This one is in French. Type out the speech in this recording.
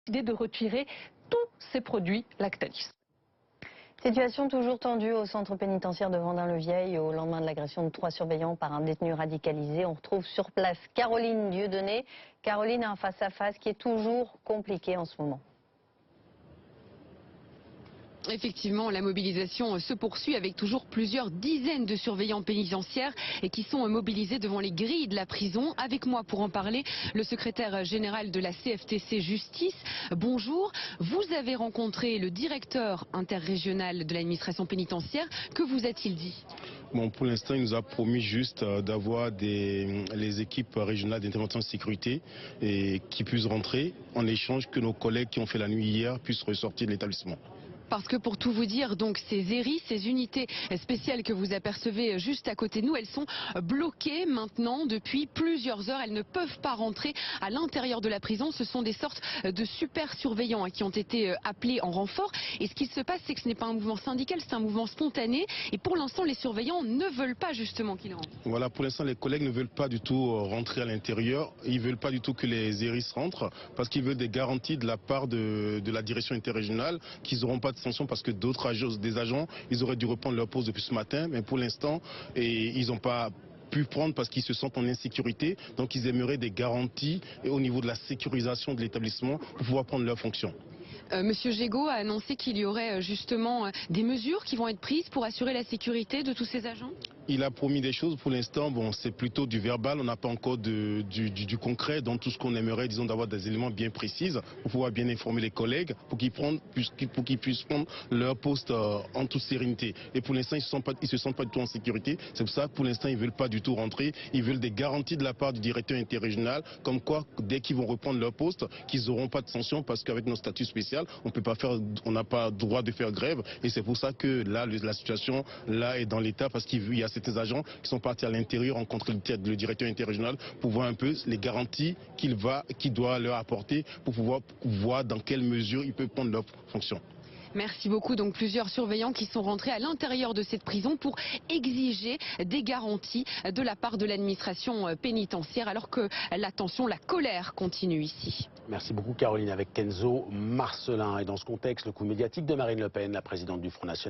décidé de retirer tous ces produits Lactalis. Situation toujours tendue au centre pénitentiaire de Vendin-le-Vieil au lendemain de l'agression de 3 surveillants par un détenu radicalisé. On retrouve sur place Caroline Dieudonné. Caroline a un face-à-face qui est toujours compliqué en ce moment. Effectivement, la mobilisation se poursuit avec toujours plusieurs dizaines de surveillants pénitentiaires et qui sont mobilisés devant les grilles de la prison. Avec moi pour en parler, le secrétaire général de la CFTC Justice. Bonjour, vous avez rencontré le directeur interrégional de l'administration pénitentiaire. Que vous a-t-il dit ? Bon, pour l'instant, il nous a promis juste d'avoir les équipes régionales d'intervention de sécurité qui puissent rentrer en échange que nos collègues qui ont fait la nuit hier puissent ressortir de l'établissement. Parce que pour tout vous dire, donc ces ERI, ces unités spéciales que vous apercevez juste à côté de nous, elles sont bloquées maintenant depuis plusieurs heures. Elles ne peuvent pas rentrer à l'intérieur de la prison. Ce sont des sortes de super surveillants qui ont été appelés en renfort. Et ce qui se passe, c'est que ce n'est pas un mouvement syndical, c'est un mouvement spontané. Et pour l'instant, les surveillants ne veulent pas justement qu'ils rentrent. Voilà, pour l'instant, les collègues ne veulent pas du tout rentrer à l'intérieur. Ils ne veulent pas du tout que les ERI rentrent parce qu'ils veulent des garanties de la part de la direction interrégionale qu'ils n'auront pas de sanctions parce que des agents, ils auraient dû reprendre leur pause depuis ce matin, mais pour l'instant, ils n'ont pas pu prendre parce qu'ils se sentent en insécurité, donc ils aimeraient des garanties au niveau de la sécurisation de l'établissement pour pouvoir prendre leurs fonctions. Monsieur Gégaud a annoncé qu'il y aurait justement des mesures qui vont être prises pour assurer la sécurité de tous ces agents. Il a promis des choses. Pour l'instant, bon, c'est plutôt du verbal. On n'a pas encore du concret dans tout ce qu'on aimerait, disons, d'avoir des éléments bien précis pour pouvoir bien informer les collègues, pour qu'ils puissent prendre leur poste en toute sérénité. Et pour l'instant, ils se sentent pas du tout en sécurité. C'est pour ça que pour l'instant, ils veulent pas du tout rentrer. Ils veulent des garanties de la part du directeur interrégional, comme quoi, dès qu'ils vont reprendre leur poste, qu'ils n'auront pas de sanctions parce qu'avec nos statuts spéciaux, on n'a pas droit de faire grève. Et c'est pour ça que là, la situation là est dans l'état parce qu'il y a certains agents qui sont partis à l'intérieur rencontrer le directeur interrégional pour voir un peu les garanties qu'il doit leur apporter pour pouvoir voir dans quelle mesure ils peuvent prendre leurs fonctions. Merci beaucoup. Donc plusieurs surveillants qui sont rentrés à l'intérieur de cette prison pour exiger des garanties de la part de l'administration pénitentiaire alors que la tension, la colère continue ici. Merci beaucoup Caroline avec Kenzo Marcelin. Et dans ce contexte, le coup médiatique de Marine Le Pen, la présidente du Front National.